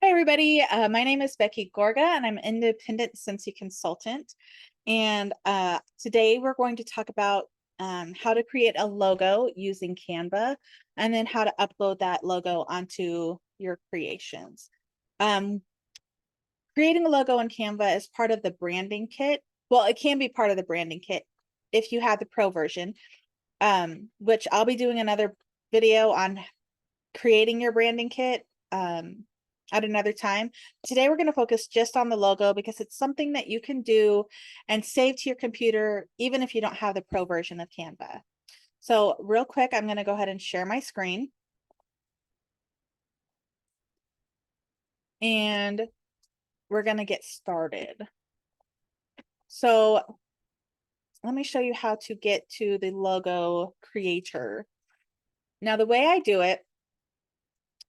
Hi, everybody. My name is Becky Gorga, and I'm an independent Scentsy consultant. And today we're going to talk about how to create a logo using Canva, and then how to upload that logo onto your creations. Um, Creating a logo in Canva is part of the branding kit. Well, it can be part of the branding kit if you have the pro version, which I'll be doing another video on creating your branding kit at another time. Today, we're going to focus just on the logo because it's something that you can do and save to your computer, even if you don't have the pro version of Canva. So real quick, I'm going to go ahead and share my screen. And we're going to get started. So let me show you how to get to the logo creator. Now, the way I do it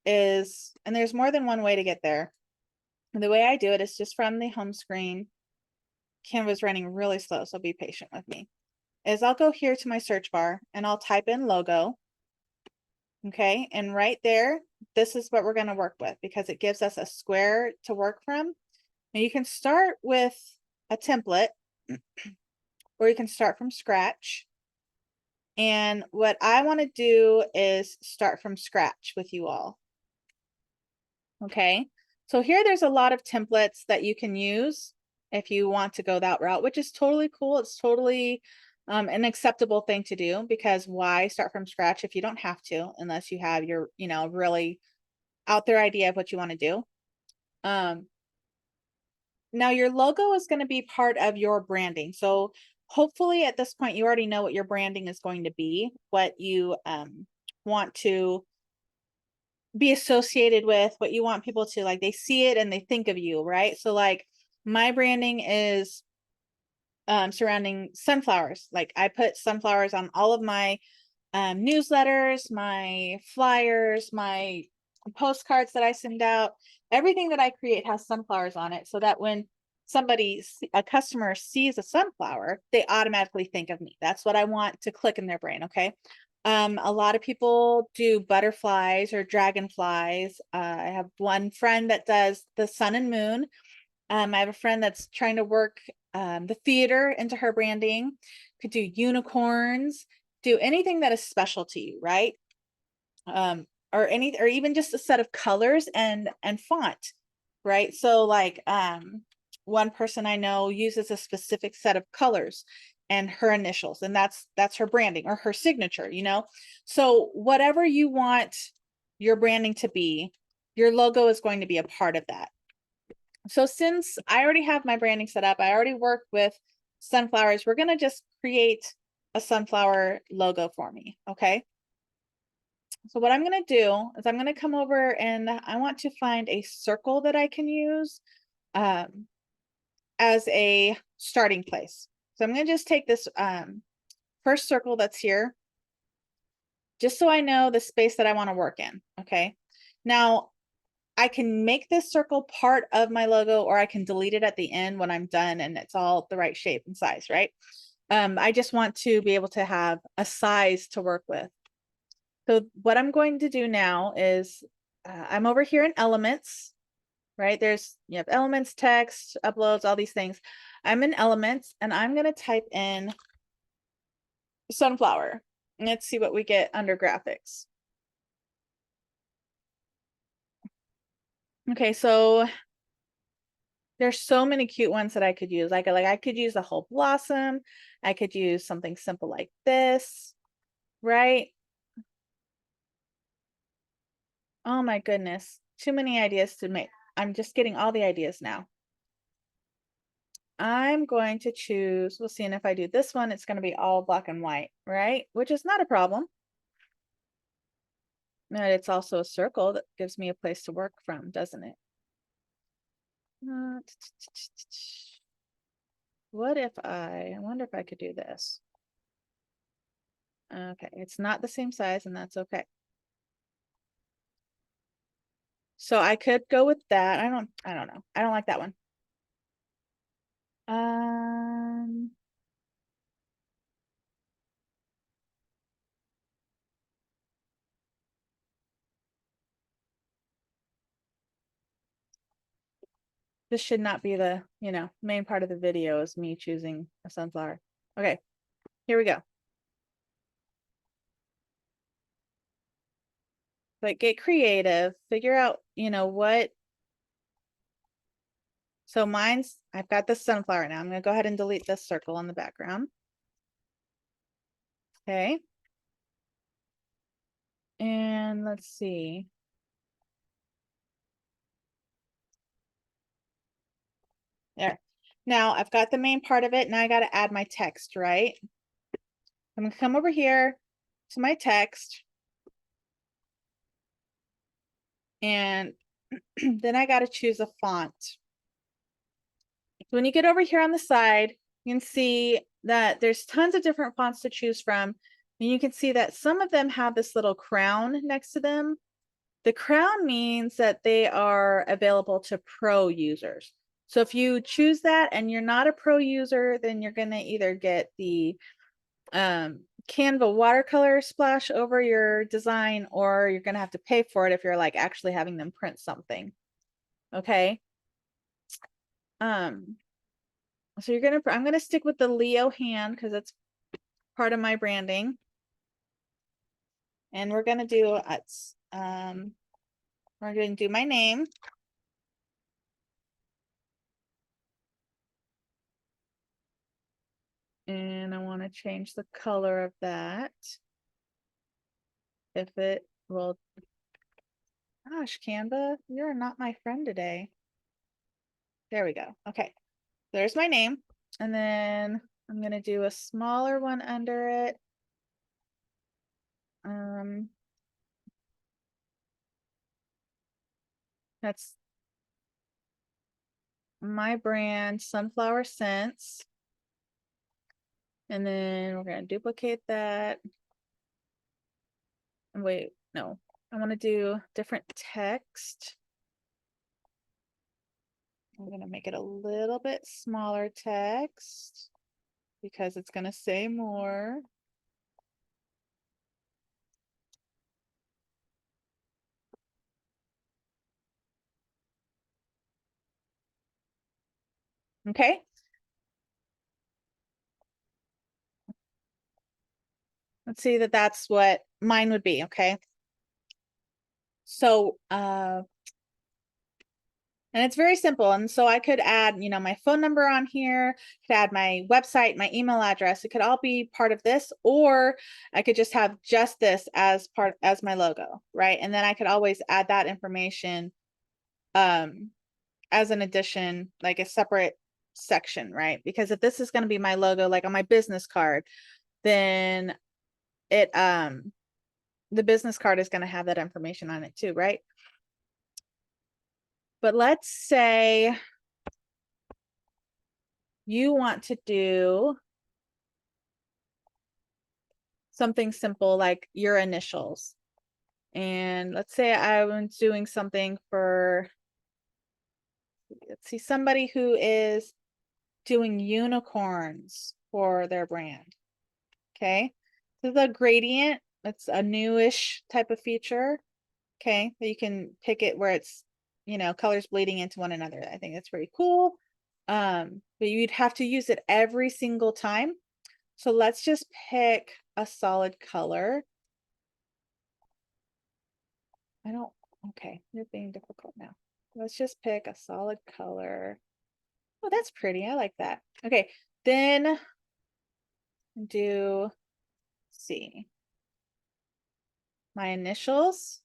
is, and there's more than one way to get there. And the way I do it is just from the home screen. Canva's running really slow, so be patient with me. Is I'll go here to my search bar and I'll type in logo. Okay, and right there, this is what we're going to work with because it gives us a square to work from. And you can start with a template or you can start from scratch. And what I want to do is start from scratch with you all. Okay, so here there's a lot of templates that you can use if you want to go that route, which is totally cool. It's totally an acceptable thing to do, because why start from scratch if you don't have to, unless you have your, really out there idea of what you want to do. Now your logo is going to be part of your branding. So hopefully at this point, you already know what your branding is going to be, what you want to be associated with, what you want people to like, they see it and they think of you, right? So like my branding is surrounding sunflowers. Like I put sunflowers on all of my newsletters, my flyers, my postcards that I send out. Everything that I create has sunflowers on it, so that when a customer sees a sunflower, they automatically think of me. That's what I want to click in their brain. Okay. A lot of people do butterflies or dragonflies. I have one friend that does the sun and moon. I have a friend that's trying to work the theater into her branding. Could do unicorns, do anything that is special to you, right? Or even just a set of colors and font, right? So like one person I know uses a specific set of colors and her initials, and that's her branding or her signature, So whatever you want your branding to be, your logo is going to be a part of that. So since I already have my branding set up, I already work with sunflowers, we're going to just create a sunflower logo for me. Okay. So what I'm going to do is I'm going to come over and I want to find a circle that I can use as a starting place. So I'm going to just take this first circle that's here, just so I know the space that I want to work in. Okay. Now I can make this circle part of my logo, or I can delete it at the end when I'm done and it's all the right shape and size, right? I just want to be able to have a size to work with. So what I'm going to do now is I'm over here in elements, right? You have elements, text, uploads, all these things. I'm in elements and I'm going to type in sunflower. Let's see what we get under graphics. Okay, so there's so many cute ones that I could use. I could use a whole blossom. I could use something simple like this, right? Oh my goodness. Too many ideas to make. I'm just getting all the ideas now. I'm going to choose, we'll see, and if I do this one, it's going to be all black and white, right? Which is not a problem. And it's also a circle that gives me a place to work from, doesn't it? What if I wonder if I could do this. Okay, it's not the same size, and that's okay. So I could go with that. I don't know. I don't like that one. Um, This should not be the, main part of the video is me choosing a sunflower. Okay, here we go. But get creative, figure out, what. So I've got the sunflower now. I'm gonna go ahead and delete this circle on the background. Okay. And let's see. There. Now I've got the main part of it. Now I got to add my text, right? I'm gonna come over here to my text. And then I got to choose a font. When you get over here on the side, you can see that there's tons of different fonts to choose from. And you can see that some of them have this little crown next to them. The crown means that they are available to pro users. So if you choose that and you're not a pro user, then you're going to either get the Canva watercolor splash over your design, or you're going to have to pay for it if you're like actually having them print something. Okay. So I'm going to stick with the Leo hand because it's part of my branding. And we're going to do, we're going to do my name. And I want to change the color of that. If it will, gosh, Canva, you're not my friend today. There we go. Okay, there's my name. And then I'm going to do a smaller one under it. That's my brand, Sunflower Scents. And then we're going to duplicate that. Wait, no, I want to do different text. I'm going to make it a little bit smaller text because it's going to say more. Okay. Let's see that that's what mine would be. Okay. So, and it's very simple. And so I could add, my phone number on here, could add my website, my email address. It could all be part of this, or I could just have just this as my logo, right? And then I could always add that information as an addition, like a separate section, right? Because if this is going to be my logo, like on my business card, then the business card is going to have that information on it too, right? But let's say you want to do something simple like your initials. And let's say I was doing something for, let's see, somebody who is doing unicorns for their brand. Okay. This is a gradient. It's a newish type of feature. Okay. That you can pick it where it's, colors bleeding into one another. I think that's pretty cool. But you'd have to use it every single time. So let's just pick a solid color. Okay, you're being difficult now. Let's just pick a solid color. Oh, that's pretty. I like that. Okay, then let's see, my initials.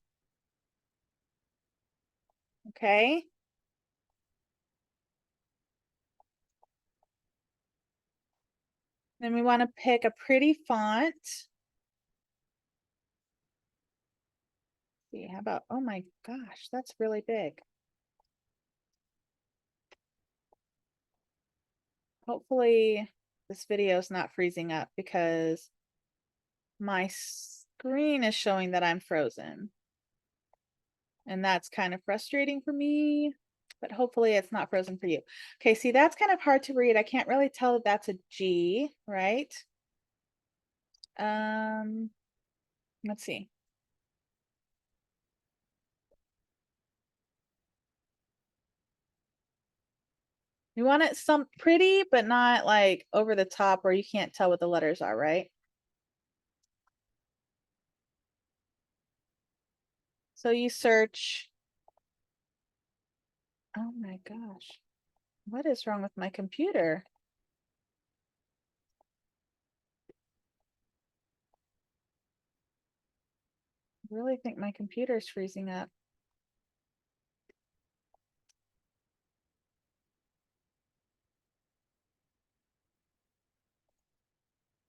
Okay. Then we want to pick a pretty font. See, how about, oh my gosh, that's really big. Hopefully this video is not freezing up because my screen is showing that I'm frozen. And that's kind of frustrating for me, but hopefully it's not frozen for you. Okay, see, that's kind of hard to read. I can't really tell that that's a G, right? Let's see. You want it some pretty, but not like over the top where you can't tell what the letters are, right? So you search. Oh my gosh. What is wrong with my computer? I really think my computer is freezing up.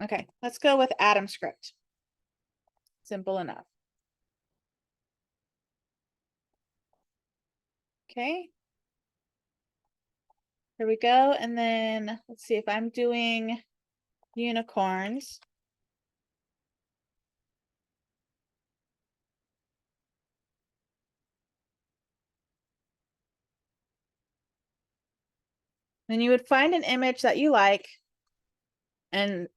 Okay, let's go with Atom script. Simple enough. Okay. Here we go. And then let's see if I'm doing unicorns. Then you would find an image that you like and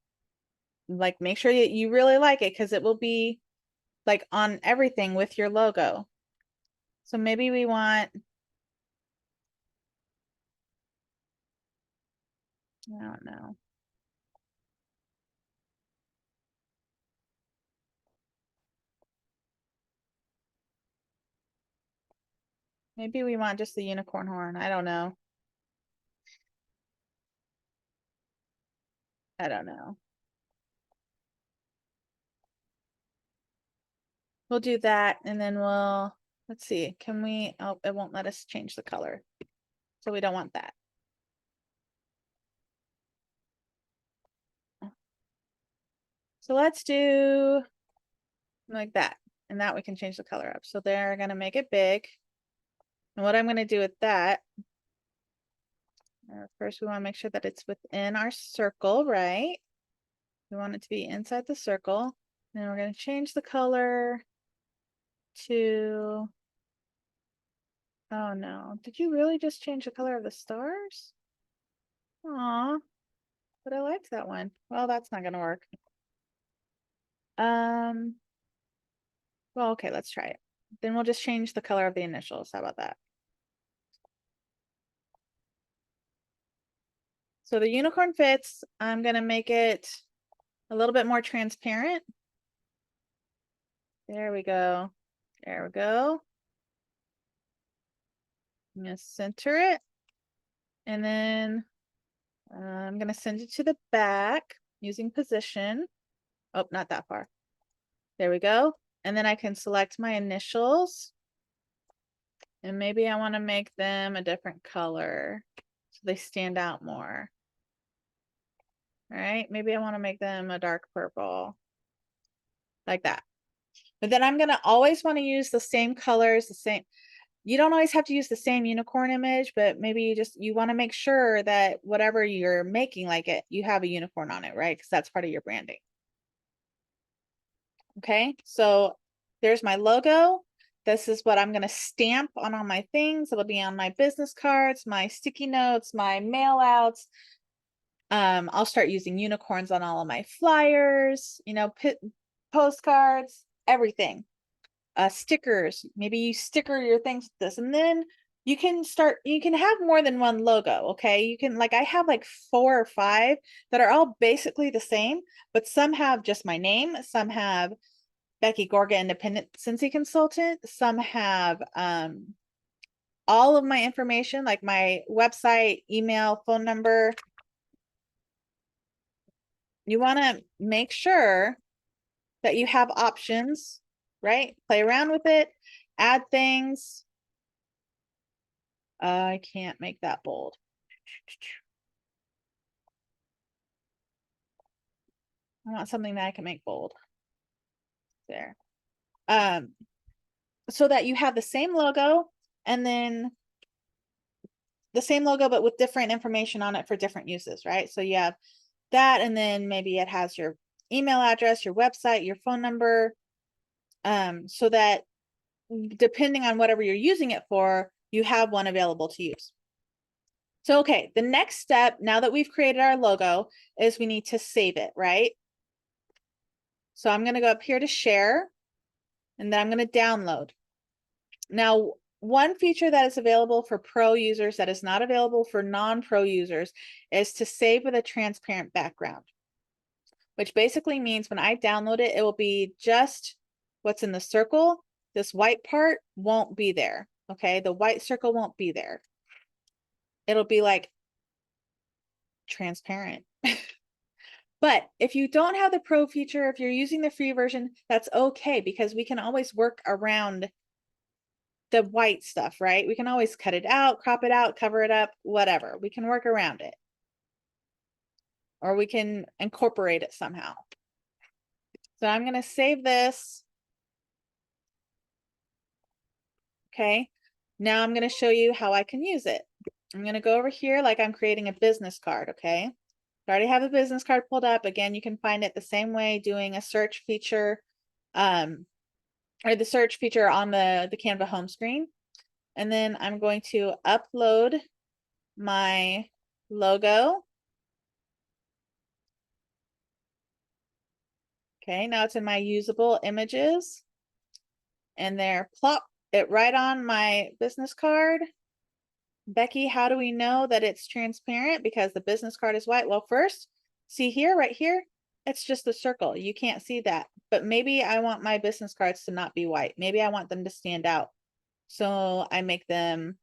like make sure that you really like it because it will be like on everything with your logo. So maybe we want, I don't know. Maybe we want just the unicorn horn. I don't know. I don't know. We'll do that and then let's see, can we, oh, it won't let us change the color. So we don't want that. So let's do like that. And that we can change the color up. So they're gonna make it big. And what I'm gonna do with that, first we wanna make sure that it's within our circle, right? We want it to be inside the circle. And we're gonna change the color to, oh no, did you really just change the color of the stars? Aw, but I liked that one. Well, that's not gonna work. Well, okay, let's try it. Then we'll just change the color of the initials. How about that? So the unicorn fits. I'm gonna make it a little bit more transparent. There we go. There we go. I'm gonna center it. And then I'm gonna send it to the back using position. Oh, not that far. There we go. And then I can select my initials. And maybe I want to make them a different color so they stand out more. All right, maybe I want to make them a dark purple. Like that. But then I'm gonna always want to use the same colors, the same. You don't always have to use the same unicorn image, but maybe you want to make sure that whatever you're making, like it, you have a unicorn on it, right? Because that's part of your branding. Okay, so there's my logo. This is what I'm gonna stamp on all my things. It'll be on my business cards, my sticky notes, my mail outs. I'll start using unicorns on all of my flyers, postcards, everything. Stickers, maybe you sticker your things with this, and then you can have more than one logo. Okay, you can, like, I have like 4 or 5 that are all basically the same, but some have just my name, some have Becky Gorga, independent Scentsy consultant, some have all of my information, like my website, email, phone number. You want to make sure that you have options, right? Play around with it, add things. I can't make that bold. I want something that I can make bold. There. So that you have the same logo and then the same logo, but with different information on it for different uses, right? So you have that, and then maybe it has your email address, your website, your phone number, so that depending on whatever you're using it for, you have one available to use. So, okay, the next step, now that we've created our logo, is we need to save it, right? So I'm going to go up here to share, and then I'm going to download. Now, one feature that is available for pro users that is not available for non-pro users is to save with a transparent background, which basically means when I download it, it will be just what's in the circle. This white part won't be there. Okay, the white circle won't be there. It'll be like transparent. But if you don't have the pro feature, if you're using the free version, that's okay, because we can always work around the white stuff, right? We can always cut it out, crop it out, cover it up, whatever. We can work around it. Or we can incorporate it somehow. So I'm going to save this. Okay. Now I'm going to show you how I can use it. I'm going to go over here like I'm creating a business card. Okay. I already have a business card pulled up. Again, you can find it the same way, doing a search feature, or the search feature on the Canva home screen. And then I'm going to upload my logo. Okay, now it's in my usable images, and there, plop it right on my business card. Becky, how do we know that it's transparent? Because the business card is white. Well, first, see here, right here, it's just a circle. You can't see that, but maybe I want my business cards to not be white. Maybe I want them to stand out. So I make them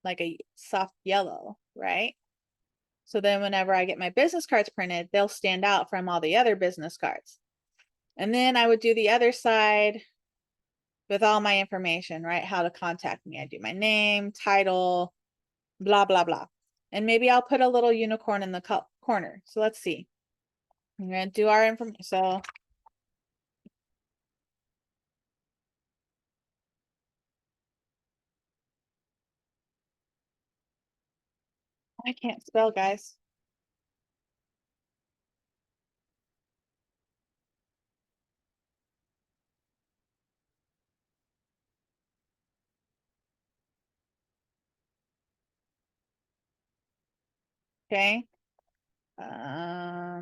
like a soft yellow, right? So then whenever I get my business cards printed, they'll stand out from all the other business cards. And then I would do the other side with all my information, right? How to contact me. I do my name, title, blah, blah, blah. And maybe I'll put a little unicorn in the corner. So let's see. I'm going to do our information. So I can't spell, guys. Okay. I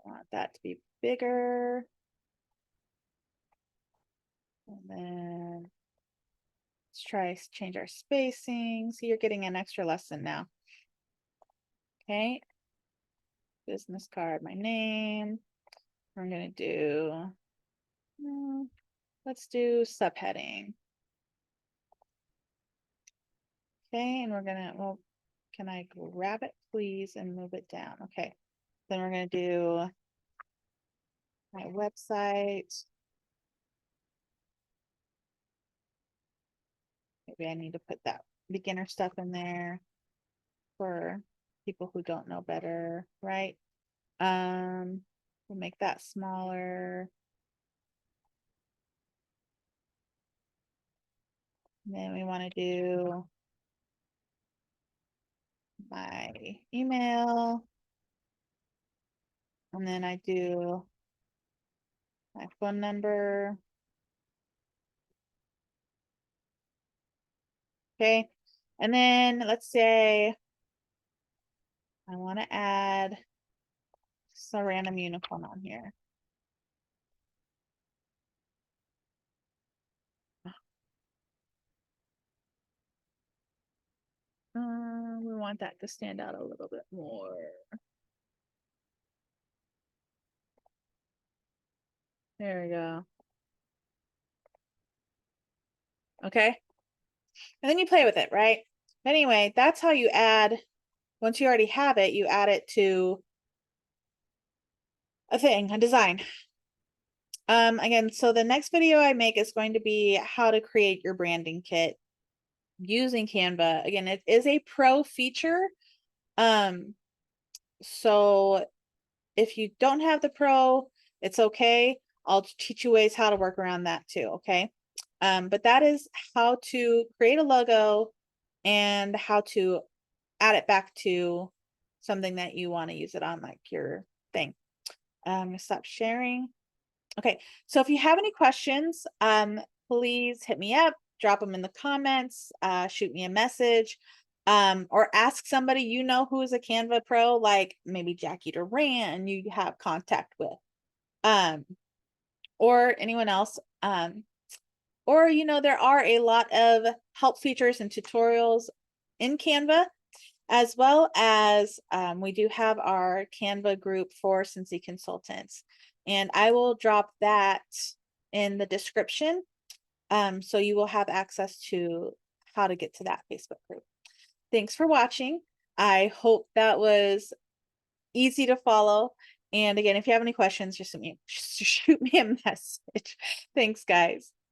want that to be bigger. And then let's try change our spacing. See, you're getting an extra lesson now. Okay. Business card, my name. I'm going to do, let's do subheading. Okay, and we're gonna, well, can I grab it, please, and move it down? Okay, then we're gonna do my website. Maybe I need to put that beginner stuff in there for people who don't know better, right? We'll make that smaller. And then we want to do my email. And then I do my phone number. Okay. And then let's say I want to add some random unicorn on here. We want that to stand out a little bit more. There we go. Okay. And then you play with it, right? Anyway, that's how you add, once you already have it, you add it to a thing, a design. Again, so the next video I make is going to be how to create your branding kit using Canva. Again, it is a pro feature. So if you don't have the pro, it's okay. I'll teach you ways how to work around that too, okay? But that is how to create a logo and how to add it back to something that you want to use it on, like your thing. I'm gonna stop sharing. Okay, so if you have any questions, please hit me up, drop them in the comments, shoot me a message, or ask somebody you know who is a Canva pro, like maybe Jackie Duran you have contact with, or anyone else. Or, there are a lot of help features and tutorials in Canva, as well as we do have our Canva group for Scentsy consultants. And I will drop that in the description. So you will have access to how to get to that Facebook group. Thanks for watching. I hope that was easy to follow. And again, if you have any questions, just shoot me a message. Thanks, guys.